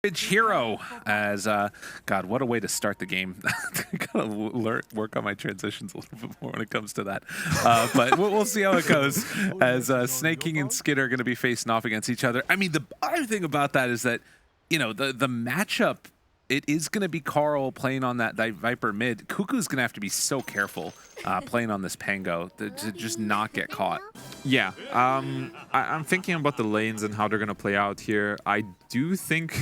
Hero as God, what a way to start the game. I gotta work on my transitions a little bit more when it comes to that, but we'll see how it goes as Snake King and Skid are going to be facing off against each other. I mean, the other thing about that is that, you know, the matchup, it is going to be Carl playing on that Viper mid. Cuckoo's going to have to be so careful playing on this Pango to just not get caught. Yeah, I'm thinking about the lanes and how they're going to play out here. I do think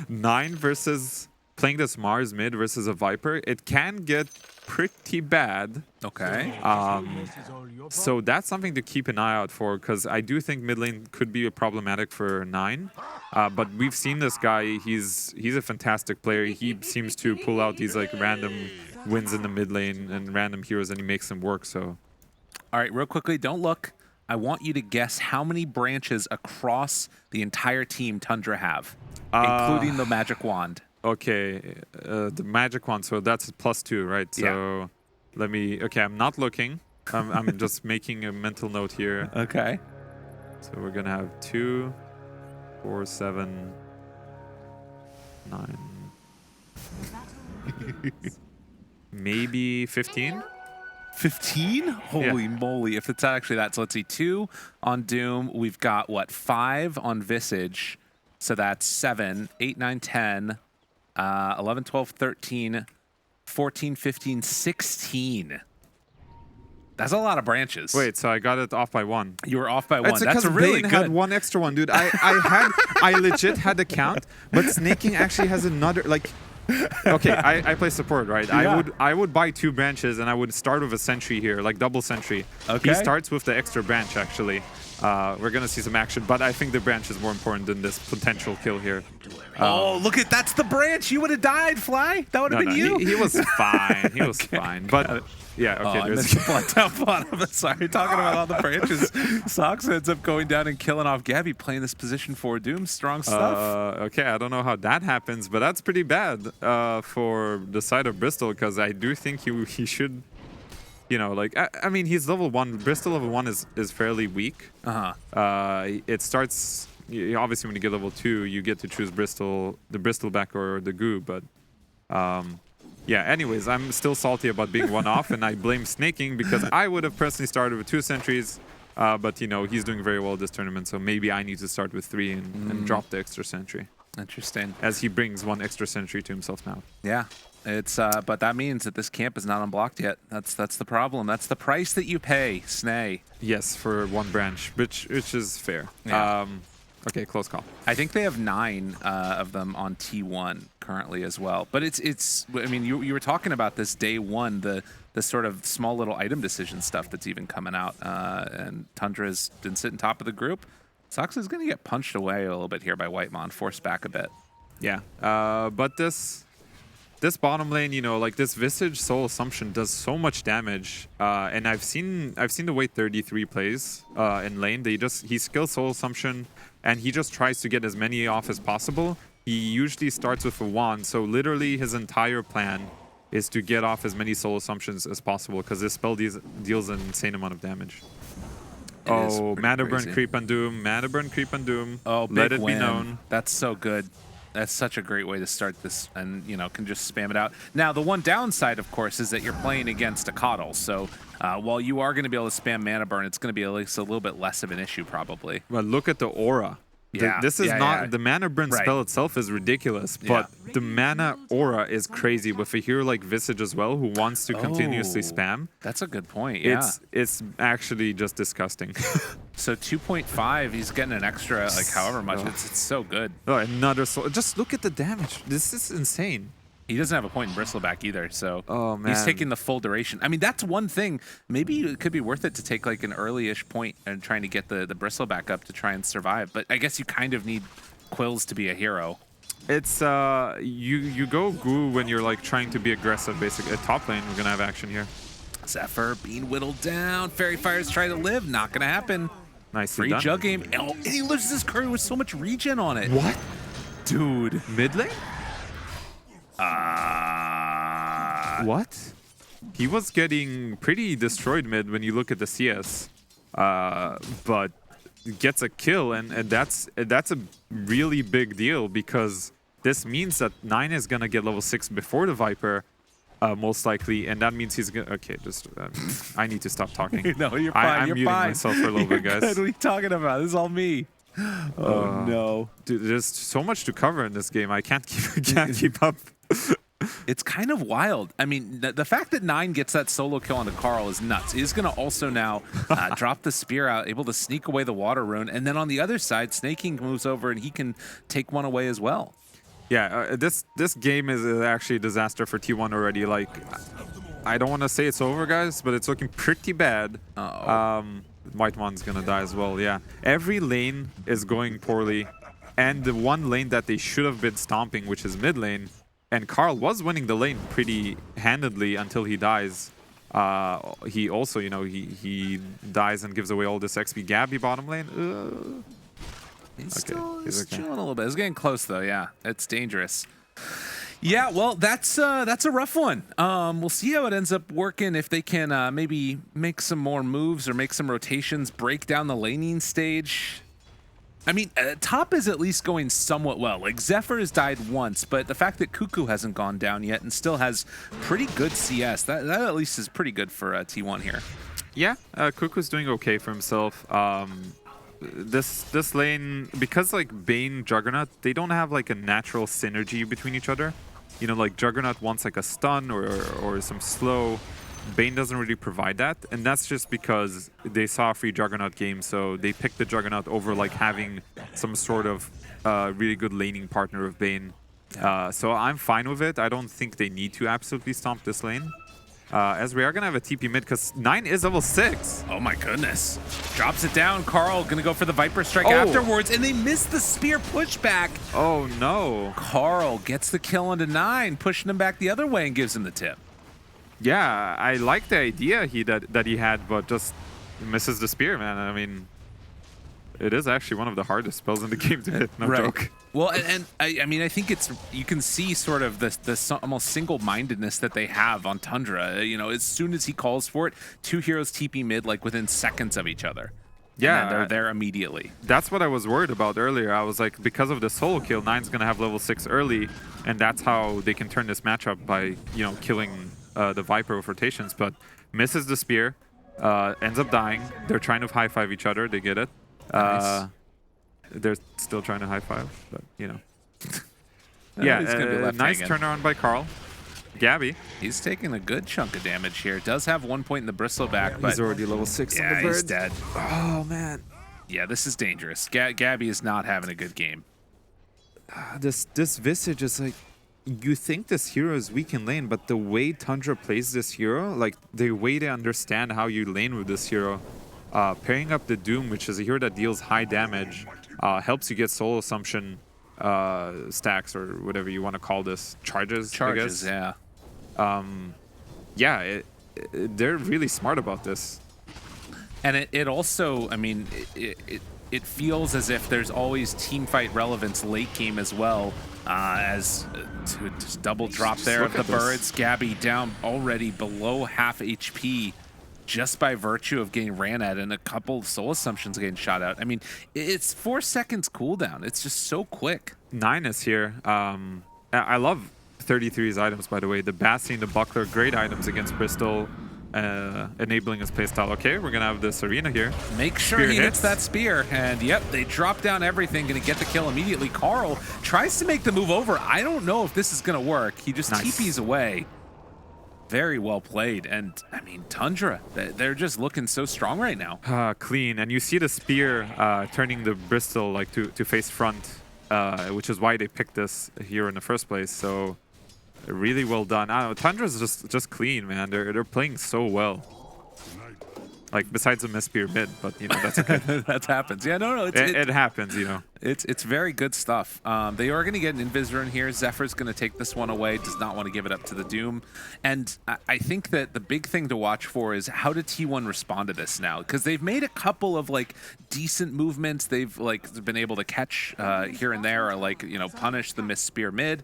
9 versus playing this Mars mid versus a Viper, it can get pretty bad. Okay. So that's something to keep an eye out for, because I do think mid lane could be problematic for 9. But we've seen this guy. He's a fantastic player. He seems to pull out these like random wins in the mid lane and random heroes, and he makes them work. So, all right, real quickly, don't look. I want you to guess how many branches across the entire team Tundra have, including the magic wand. Okay, the magic wand. So that's +2, right? So yeah. Let me. Okay, I'm not looking. I'm just making a mental note here. Okay. So we're gonna have 2, 4, 7, 9, maybe 15. 15? Holy moly. If it's actually that. So let's see. 2 on Doom. We've got, what, 5 on Visage. So that's 7, 8, 9, 10, 11, 12, 13, 14, 15, 16. That's a lot of branches. Wait, so I got it off by 1. You were off by 1. That's really Bane good. had 1 extra one, dude. I legit had the count, but Snake King actually has another, like... Okay, I play support, right? Yeah. I would buy 2 branches and I would start with a sentry here, like double sentry. Okay. He starts with the extra branch, actually. We're gonna see some action, but I think the branch is more important than this potential kill here. Oh, look at that's the branch. You would have died, Fly. That would have been you. He was fine. He was fine. But yeah, okay. I missed the blood down bottom. Sorry, talking about all the branches. Sox ends up going down and killing off Gabby, playing this position for Doom. Strong stuff. Okay, I don't know how that happens, but that's pretty bad for the side of Bristol, because I do think he should. You know, like, I mean, he's level 1. Bristol level 1 is fairly weak. It starts, obviously, when you get level 2, you get to choose Bristol, the Bristol back or the Goo. But, yeah, anyways, I'm still salty about being one off, and I blame Snake King because I would have personally started with 2 sentries. But, you know, he's doing very well this tournament, so maybe I need to start with 3 and drop the extra sentry. Interesting. As he brings 1 extra sentry to himself now. Yeah. It's but that means that this camp is not unblocked yet. That's the problem. That's the price that you pay, Snay. Yes, for 1 branch, which is fair. Yeah. Okay, close call. I think they have 9 of them on T1 currently as well. But it's I mean, you were talking about this day 1, the sort of small little item decision stuff that's even coming out. And Tundra's been sitting top of the group. Sox is going to get punched away a little bit here by Whitemon, forced back a bit. Yeah, but this bottom lane, you know, like this Visage Soul Assumption does so much damage, and I've seen the way 33 plays in lane. He skills Soul Assumption, and he just tries to get as many off as possible. He usually starts with a wand, so literally his entire plan is to get off as many Soul Assumptions as possible, because this spell deals an insane amount of damage. Oh, Mana Burn Creep on Doom, Mana Burn Creep on Doom. Oh, big let it win. be known. That's so good. That's such a great way to start this, and you know, can just spam it out. Now, the one downside, of course, is that you're playing against a Coddle. So while you are going to be able to spam Mana Burn, it's going to be at least a little bit less of an issue, probably. Well, look at the aura. Yeah, this is not the Mana Burn spell itself is ridiculous, but the mana aura is crazy with a hero like Visage as well, who wants to continuously spam. That's a good point. Yeah, it's actually just disgusting. So 2.5, he's getting an extra, like however much. It's so good. Oh, another soul. Just look at the damage. This is insane. He doesn't have a point in Bristleback either, so man. He's taking the full duration. I mean, that's one thing. Maybe it could be worth it to take like an early-ish point and trying to get the Bristleback up to try and survive. But I guess you kind of need Quills to be a hero. It's you go Goo when you're like trying to be aggressive. Basically, at top lane, we're gonna have action here. Zephyr being whittled down. Fairy Fire's trying to live. Not gonna happen. Nicely Free done. jug game. Oh, and he loses his curry with so much regen on it. What? Dude. Mid lane? What? He was getting pretty destroyed mid when you look at the CS, but gets a kill, and that's a really big deal, because This means that 9 is gonna get level 6 before the Viper, most likely, and that means he's gonna. Okay, just I need to stop talking. No, you're fine. I'm you're muting fine. myself for a little bit, guys. Good. What are you talking about? This is all me. Oh no, dude, there's so much to cover in this game. I can't keep up. It's kind of wild. I mean, the fact that 9 gets that solo kill onto Carl is nuts. He's going to also now drop the spear out, able to sneak away the water rune. And then on the other side, Snaking moves over and he can take one away as well. Yeah, this game is actually a disaster for T1 already. Like, I don't want to say it's over, guys, but it's looking pretty bad. White one's going to die as well, yeah. Every lane is going poorly. And the one lane that they should have been stomping, which is mid lane, and Carl was winning the lane pretty handedly until he dies. He also, you know, he dies and gives away all this XP. Gabby bottom lane. He's still chilling a little bit. It's getting close though. Yeah, it's dangerous. Yeah, well, that's a rough one. We'll see how it ends up working. If they can maybe make some more moves or make some rotations, break down the laning stage. I mean, top is at least going somewhat well. Like, Zephyr has died once, but the fact that Cuckoo hasn't gone down yet and still has pretty good CS, that at least is pretty good for T1 here. Yeah, Cuckoo's doing okay for himself. This lane, because like Bane, Juggernaut, they don't have like a natural synergy between each other. You know, like Juggernaut wants like a stun or some slow. Bane doesn't really provide that, and that's just because they saw a free Juggernaut game, so they picked the Juggernaut over like having some sort of really good laning partner of Bane. So I'm fine with it. I don't think they need to absolutely stomp this lane. As we are gonna have a TP mid because 9 is level 6. Oh my goodness. Drops it down. Carl gonna go for the Viper strike afterwards, and they miss the spear pushback. Oh no. Carl gets the kill onto 9, pushing him back the other way and gives him the tip. Yeah, I like the idea that he had, but just misses the spear, man. I mean, it is actually one of the hardest spells in the game to hit. No joke. Well, and I mean, I think you can see sort of this almost single-mindedness that they have on Tundra. You know, as soon as he calls for it, 2 heroes TP mid like within seconds of each other. Yeah, and they're there immediately. That's what I was worried about earlier. I was like, because of the solo kill, 9's gonna have level 6 early, and that's how they can turn this matchup by, you know, killing the Viper with rotations. But misses the spear, ends up dying. They're trying to high five each other. They get it. Nice. They're still trying to high five, but you know. Yeah, nice turnaround by Carl. Gabby. He's taking a good chunk of damage here. Does have 1 point in the bristle back, but he's already level 6 on the bird. He's dead. Oh man. Yeah, this is dangerous. Gabby is not having a good game. This Visage is like, you think this hero is weak in lane, but the way Tundra plays this hero, like the way they understand how you lane with this hero, pairing up the Doom, which is a hero that deals high damage, helps you get soul assumption stacks or whatever you want to call this, charges, I guess. Yeah. Yeah, they're really smart about this. And it also, I mean, it feels as if there's always team fight relevance late game as well, as to just double drop there of the birds. Gabby down already below half HP just by virtue of getting ran at and a couple soul assumptions getting shot out. I mean, it's 4 seconds cooldown. It's just so quick. 9 is here. I love 33's items, by the way. The Bastion, the Buckler, great items against Bristol. Enabling his playstyle. Okay, we're gonna have this arena here. Make sure he hits that spear, and yep, they drop down everything, gonna get the kill immediately. Carl tries to make the move over. I don't know if this is gonna work. He just TPs away. Very well played, and I mean, Tundra, they're just looking so strong right now. Clean, and you see the spear turning the Bristol like to face front, which is why they picked this here in the first place. So really well done. I don't know, Tundra's just clean, man. They're playing so well. Like besides the misspear mid, but you know that's okay. That happens. Yeah, no, it happens. You know, it's very good stuff. They are going to get an Invis rune here. Zephyr's going to take this one away. Does not want to give it up to the Doom. And I think that the big thing to watch for is how did T1 respond to this now? Because they've made a couple of like decent movements. They've like been able to catch here and there, or like punish the misspear mid.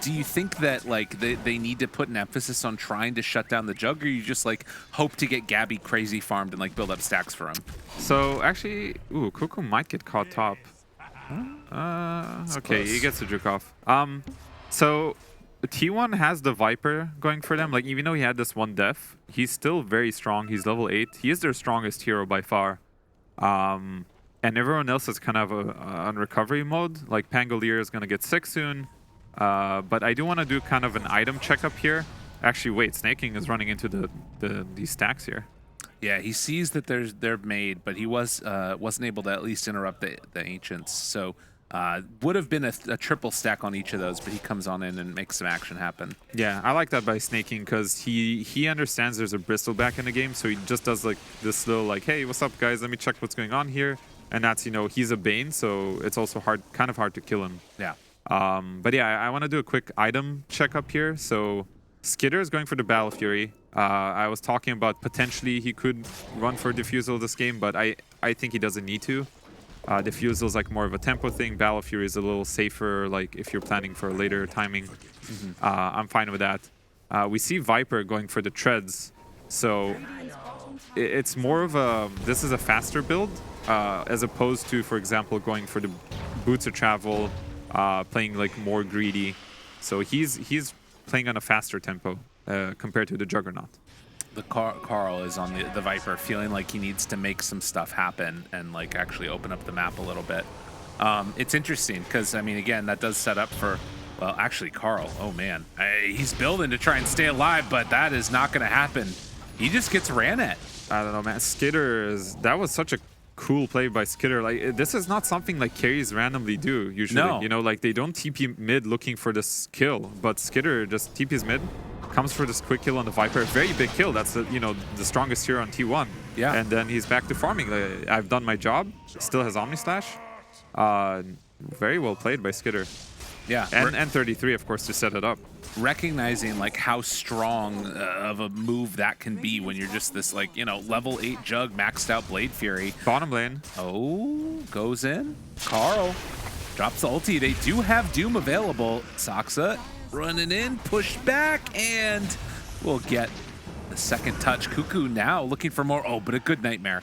Do you think that like they need to put an emphasis on trying to shut down the Jug, or you just like hope to get Gabby crazy farmed and like build up stacks for him? So actually, Cuckoo might get caught top. Okay, he gets the juke off. So T1 has the Viper going for them. Like, even though he had this one death, he's still very strong. He's level 8. He is their strongest hero by far. And everyone else is kind of on recovery mode. Like, Pangolier is going to get sick soon. But I do want to do kind of an item checkup here. Actually, wait, Snaking is running into these stacks here. Yeah, he sees that they're made, but he wasn't able to at least interrupt the Ancients. So would have been a triple stack on each of those, but he comes on in and makes some action happen. Yeah, I like that by Snaking because he understands there's a Bristol back in the game, so he just does like this little like, hey, what's up, guys? Let me check what's going on here. And that's, you know, he's a Bane, so it's also kind of hard to kill him. Yeah. But yeah, I want to do a quick item checkup here. So Skitter is going for the Battle Fury. I was talking about potentially he could run for Diffusal this game, but I think he doesn't need to. Diffusal is like more of a tempo thing. Battle Fury is a little safer, like if you're planning for a later timing. I'm fine with that. We see Viper going for the Treads. So it's more of a, this is a faster build as opposed to, for example, going for the Boots of Travel, playing like more greedy. So he's playing on a faster tempo compared to the Juggernaut. The Carl is on the Viper, feeling like he needs to make some stuff happen and like actually open up the map a little bit. It's interesting because, I mean, again, that does set up for, well, actually Carl, oh man, he's building to try and stay alive, but that is not going to happen. He just gets ran at. I don't know, man. Skitter that was such a cool play by Skitter. Like, this is not something like carries randomly do usually. No. You know, like they don't TP mid looking for this kill, but Skitter just TPs mid, comes for this quick kill on the Viper. Very big kill. That's the, you know, the strongest hero on T1. Yeah. And then he's back to farming. Like, I've done my job. Still has Omni Slash. Very well played by Skitter. Yeah. And 33, of course, to set it up. Recognizing like how strong of a move that can be when you're just this like, you know, level 8 Jug maxed out Blade Fury. Bottom lane. Oh, goes in. Carl drops the ulti. They do have Doom available. Saksa running in, push back, and we'll get the second touch. Cuckoo now looking for more. Oh, but a good Nightmare.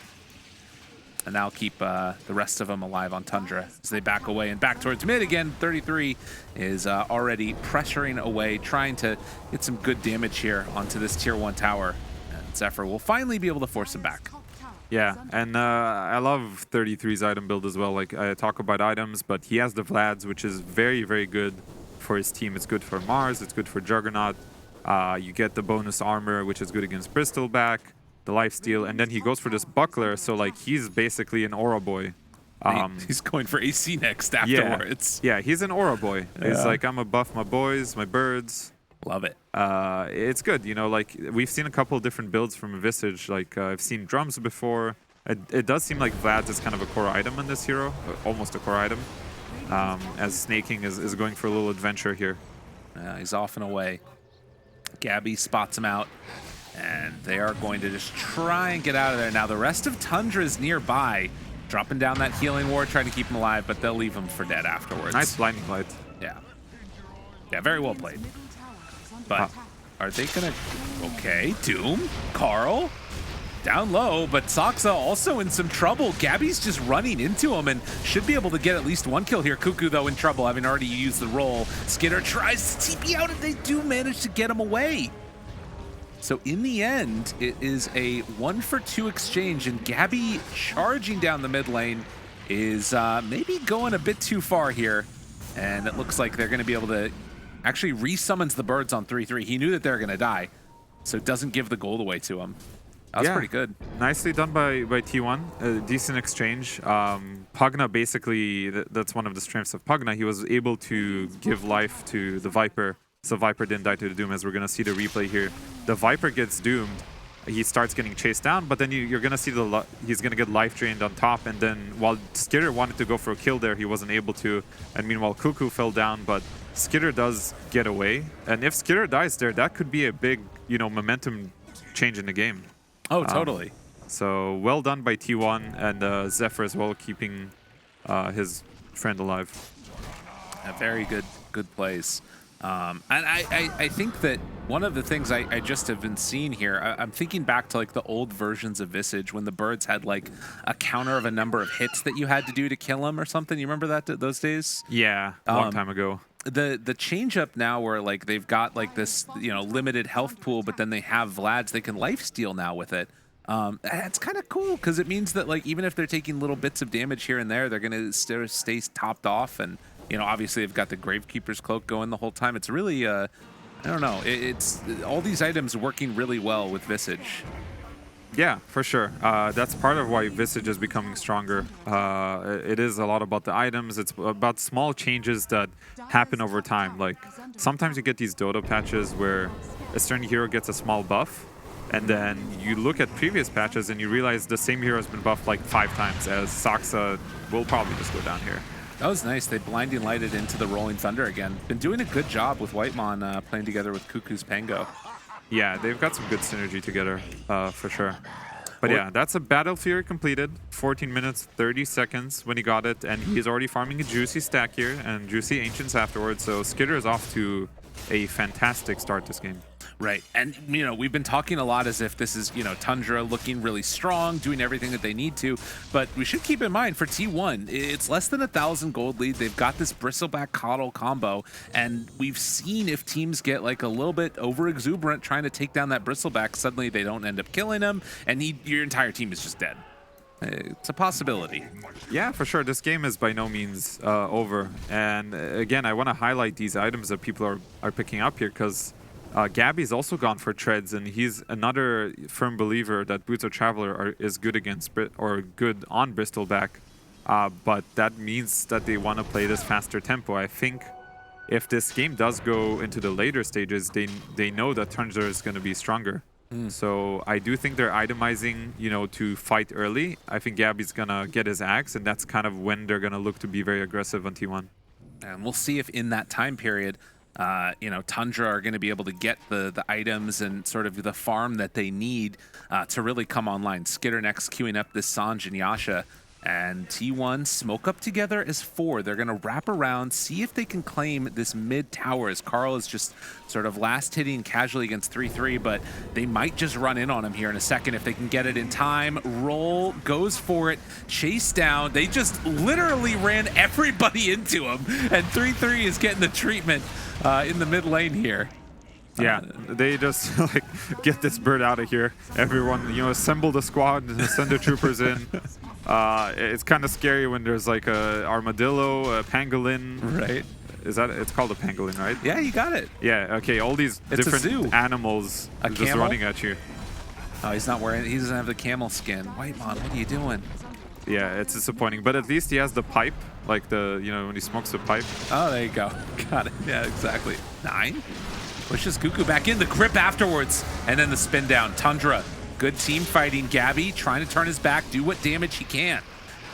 And now keep the rest of them alive on Tundra as they back away and back towards mid again. 33 is already pressuring away, trying to get some good damage here onto this tier 1 tower. And Zephyr will finally be able to force him back. Yeah, and I love 33's item build as well. Like, I talk about items, but he has the Vlads, which is very, very good for his team. It's good for Mars, it's good for Juggernaut. You get the bonus armor, which is good against Bristol back, the lifesteal, and then he goes for this buckler, so like he's basically an aura boy. He's going for AC next afterwards. Yeah, he's an aura boy. Yeah. He's like, I'm gonna buff my boys, my birds. Love it. It's good, you know, like we've seen a couple different builds from Visage. Like I've seen drums before. It does seem like Vlad is kind of a core item in this hero, almost a core item, as Snaking is going for a little adventure here. He's off and away. Gabby spots him out, and they are going to just try and get out of there. Now the rest of Tundra is nearby, dropping down that healing ward, trying to keep him alive, but they'll leave him for dead afterwards. Nice blinding light. Yeah. Yeah, very well played. But are they gonna... Okay, Doom, Carl, down low, but Saksa also in some trouble. Gabby's just running into him and should be able to get at least one kill here. Cuckoo, though, in trouble, having already used the roll. Skitter tries to TP out, and they do manage to get him away. So in the end, it is a 1-for-2 exchange, and Gabby charging down the mid lane is maybe going a bit too far here. And it looks like they're going to be able to actually resummons the birds on 3-3. He knew that they're going to die, so it doesn't give the gold away to him. That was pretty good. Nicely done by T1. Decent exchange. Pugna basically, that's one of the strengths of Pugna. He was able to give life to the Viper, so Viper didn't die to the Doom, as we're going to see the replay here. The Viper gets doomed. He starts getting chased down, but then you're going to see he's going to get life drained on top, and then while Skitter wanted to go for a kill there, he wasn't able to, and meanwhile Cuckoo fell down, but Skitter does get away. And if Skitter dies there, that could be a big, you know, momentum change in the game. Oh, totally. So well done by T1 and Zephyr as well, keeping his friend alive. Very good plays. And I think that one of the things I just have been seeing here, I'm thinking back to like the old versions of Visage when the birds had like a counter of a number of hits that you had to do to kill them or something. You remember that those days? Yeah, a long time ago. The change up now where like they've got like this limited health pool, but then they have Vlads they can lifesteal now with it. It's kind of cool because it means that like even if they're taking little bits of damage here and there, they're gonna stay topped off, and obviously they've got the Gravekeeper's Cloak going the whole time. It's really I don't know. It's all these items working really well with Visage. Yeah, for sure. That's part of why Visage is becoming stronger. It is a lot about the items. It's about small changes that happen over time. Like sometimes you get these Dota patches where a certain hero gets a small buff, and then you look at previous patches and you realize the same hero has been buffed like 5 times, as Saksa will probably just go down here. That was nice. They blinding lighted into the Rolling Thunder again. Been doing a good job with Whitemon playing together with Cuckoo's Pango. Yeah, they've got some good synergy together, for sure. But yeah, that's a Battle Fury completed. 14 minutes, 30 seconds when he got it, and he's already farming a juicy stack here and juicy Ancients afterwards. So Skitter is off to a fantastic start this game. Right. And, we've been talking a lot as if this is, Tundra looking really strong, doing everything that they need to. But we should keep in mind for T1, it's less than 1,000 gold lead. They've got this Bristleback Coddle combo. And we've seen if teams get like a little bit over exuberant trying to take down that Bristleback, suddenly they don't end up killing him. And your entire team is just dead. It's a possibility. Yeah, for sure. This game is by no means over. And again, I want to highlight these items that people are picking up here because Gabby's also gone for treads, and he's another firm believer that Boots of Traveler is good against or good on Bristleback, but that means that they want to play this faster tempo. I think if this game does go into the later stages, they know that Tundra is going to be stronger. So I do think they're itemizing, to fight early. I think Gabby's going to get his axe, and that's kind of when they're going to look to be very aggressive on T1. And we'll see if in that time period Tundra are going to be able to get the items and sort of the farm that they need to really come online. Skitter next queuing up this Sanj and Yasha. And T1 smoke up together as 4. They're going to wrap around, see if they can claim this mid tower as Carl is just sort of last hitting casually against 3-3, but they might just run in on him here in a second if they can get it in time. Roll goes for it, chase down. They just literally ran everybody into him, and 3-3 is getting the treatment in the mid lane here. Yeah, they just like get this bird out of here. Everyone, assemble the squad and send the troopers in. It's kind of scary when there's like a armadillo, a pangolin. Right. It's called a pangolin, right? Yeah, you got it. Yeah, okay, all these different animals just running at you. Oh, he doesn't have the camel skin. Whitemon, what are you doing? Yeah, it's disappointing, but at least he has the pipe, like when he smokes the pipe. Oh, there you go. Got it. Yeah, exactly. 9. Pushes Cuckoo back in, the grip afterwards, and then the spin down. Tundra, good team fighting. Gabby trying to turn his back, do what damage he can.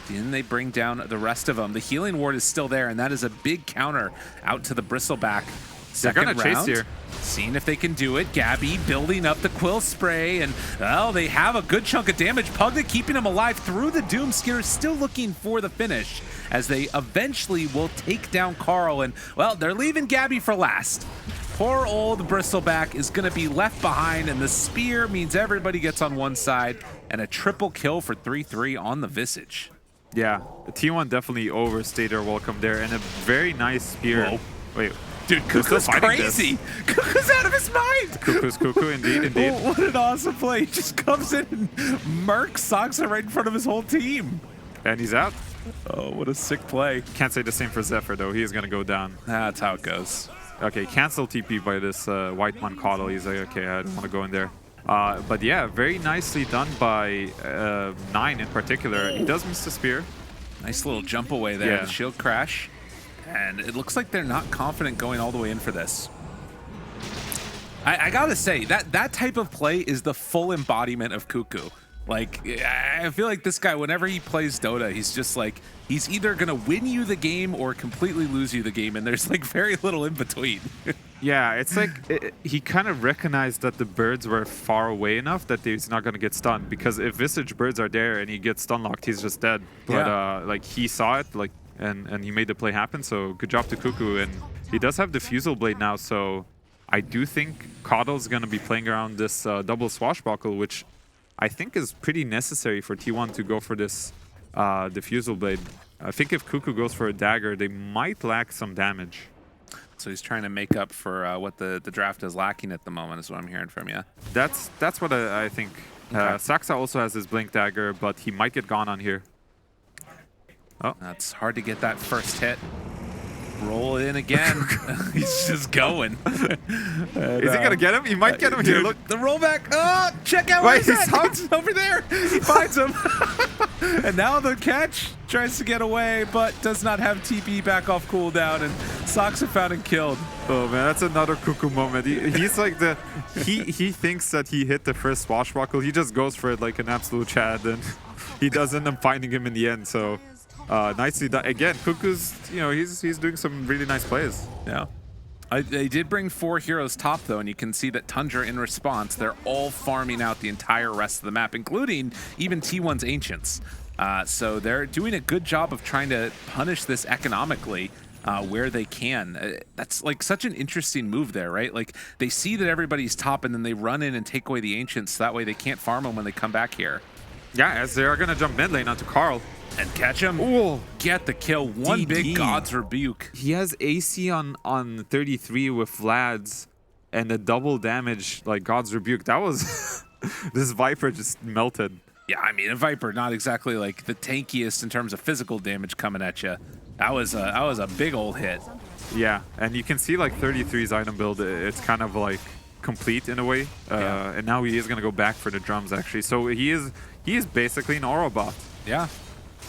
Then they bring down the rest of them. The healing ward is still there, and that is a big counter out to the Bristleback. Second round, chase here. Seeing if they can do it. Gabby building up the quill spray, and they have a good chunk of damage. Pugna keeping him alive through the Doom. Skitter still looking for the finish as they eventually will take down Carl, and they're leaving Gabby for last. Poor old Bristleback is going to be left behind, and the spear means everybody gets on one side, and a triple kill for 3-3 on the Visage. Yeah, T1 definitely overstayed their welcome there, and a very nice spear. Whoa. Wait, dude, Cuckoo's crazy. Cuckoo's out of his mind. Cuckoo's Cuckoo, indeed. What an awesome play. He just comes in and murks Saksa right in front of his whole team. And he's out. Oh, what a sick play. Can't say the same for Zephyr, though. He is going to go down. That's how it goes. Okay, cancel TP by this Whitemon Coddle. He's like, okay, I don't want to go in there. But yeah, very nicely done by 9 in particular. He does miss the spear. Nice little jump away there. Yeah. The shield crash. And it looks like they're not confident going all the way in for this. I gotta say, that type of play is the full embodiment of Cuckoo. Like, I feel like this guy, whenever he plays Dota, he's just like, he's either going to win you the game or completely lose you the game, and there's like very little in between. Yeah, it's like he kind of recognized that the birds were far away enough that he's not going to get stunned, because if Visage birds are there and he gets stun locked, he's just dead. But like he saw it, like and he made the play happen. So good job to Cuckoo, and he does have the Fusel Blade now. So I do think Coddle's gonna be playing around this double swashbuckle, which I think is pretty necessary for T1 to go for this Diffusal Blade. I think if Cuckoo goes for a dagger, they might lack some damage. So he's trying to make up for what the draft is lacking at the moment, is what I'm hearing from you. That's what I think. Okay. Saxa also has his Blink Dagger, but he might get gone on here. Oh, That's hard to get that first hit. Roll it in again. He's just going. is he gonna get him? He might get him here. Dude, Look, the rollback. Oh, check out Wait, where he's he's at. It's over there. He finds him. And now the catch tries to get away, but does not have TP back off cooldown. And Soxa found and killed. oh man, that's another Cuckoo moment. He's like he thinks that he hit the first swashbuckle. He just goes for it like an absolute Chad, and he does end up finding him in the end. So nicely done. Again, Cuckoo's, he's doing some really nice plays. Yeah. They did bring 4 heroes top, though, and you can see that Tundra, in response, they're all farming out the entire rest of the map, including even T1's Ancients. So they're doing a good job of trying to punish this economically where they can. That's like such an interesting move there, right? Like they see that everybody's top, and then they run in and take away the Ancients, so that way they can't farm them when they come back here. Yeah, as they are going to jump mid lane onto Carl. And catch him. Ooh. Get the kill. One DD. big God's Rebuke. He has AC on 33 with Vlad's and a double damage like God's Rebuke. That was this Viper just melted. Yeah, I mean, a Viper, not exactly like the tankiest in terms of physical damage coming at you. That was a big old hit. Yeah, and you can see like 33's item build, it's kind of like complete in a way. Yeah. And now he is going to go back for the drums actually. So he is basically an aura bot. Yeah.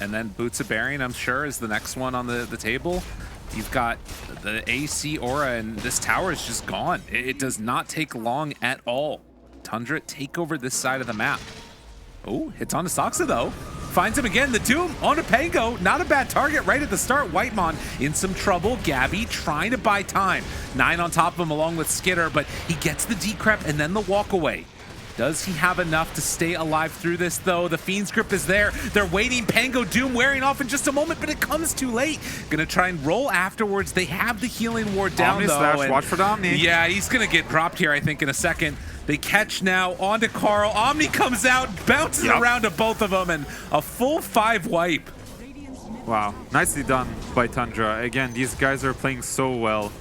And then Boots of Bearing, I'm sure, is the next one on the table. You've got the AC aura, and this tower is just gone. It does not take long at all. Tundra take over this side of the map. Oh, hits onto Soxa, though. Finds him again. The Doom onto Pango. Not a bad target right at the start. Whitemon in some trouble. Gabby trying to buy time. 9 on top of him along with Skitter, but he gets the decrep and then the walk away. Does he have enough to stay alive through this, though? The Fiend's Grip is there. They're waiting. Pango Doom wearing off in just a moment, but it comes too late. Gonna try and roll afterwards. They have the healing ward down, Omni though. slash, watch for the Omni. Yeah, he's gonna get dropped here, I think, in a second. They catch now onto Carl. Omni comes out, bounces around to both of them, and a full 5 wipe. Wow, nicely done by Tundra. Again, these guys are playing so well.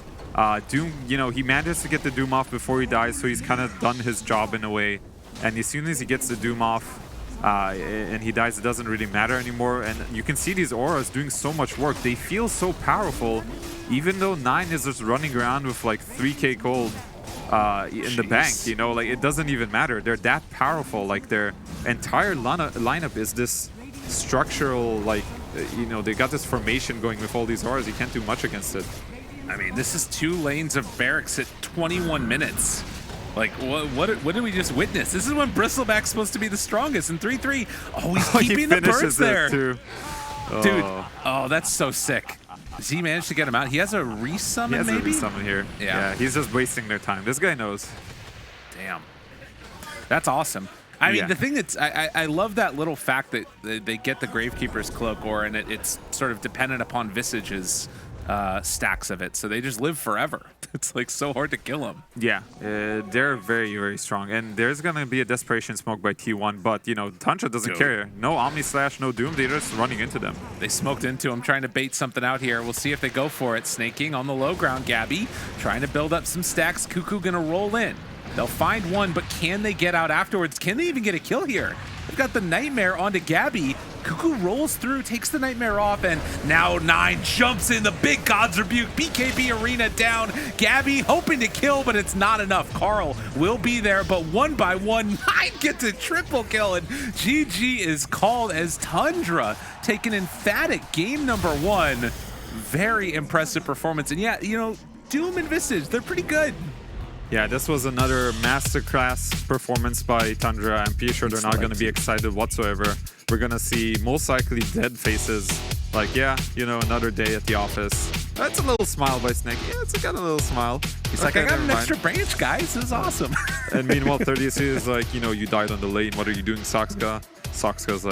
Doom, he manages to get the Doom off before he dies, so he's kind of done his job in a way. And as soon as he gets the Doom off and he dies, it doesn't really matter anymore. And you can see these auras doing so much work. They feel so powerful, even though 9 is just running around with like 3k gold in the bank. Like it doesn't even matter. They're that powerful. Like their entire lineup is this structural, like, they got this formation going with all these auras. You can't do much against it. I mean, this is 2 lanes of barracks at 21 minutes. Like, what did we just witness? This is when Bristleback's supposed to be the strongest in 3-3. Oh, he's keeping the birds there. Too. Dude, oh, that's so sick. Does he manage to get him out? He has a resummon, he has maybe? a resummon here. Yeah, he's just wasting their time. This guy knows. Damn. That's awesome. I mean, the thing that's, I love that little fact that they get the Gravekeeper's Cloak, and it's sort of dependent upon Visage's stacks of it, so they just live forever. It's like so hard to kill them. Yeah, they're very, very strong, and there's gonna be a desperation smoke by T1, but Tundra doesn't care. No Omni Slash, no Doom. They're just running into them. They smoked into him, trying to bait something out here. We'll see if they go for it. Snaking on the low ground. Gabby trying to build up some stacks. Cuckoo gonna roll in. They'll find one, but can they get out afterwards? Can they even get a kill here? They've got the Nightmare onto Gabby. Cuckoo rolls through, takes the Nightmare off, and now 9 jumps in the big God's Rebuke. BKB Arena down. Gabby hoping to kill, but it's not enough. Carl will be there, but 1 by 1, 9 gets a triple kill, and GG is called as Tundra take an emphatic game number 1. Very impressive performance. And yeah, Doom and Visage, they're pretty good. Yeah, this was another masterclass performance by Tundra. I'm pretty sure they're not going to be excited whatsoever. We're going to see most likely dead faces. Like, another day at the office. That's a little smile by Snake. Yeah, it's got a little smile. He's like, I got an extra branch, guys. This is awesome. And meanwhile, 30th is like, you died on the lane. What are you doing, Soxka? Soxka's like,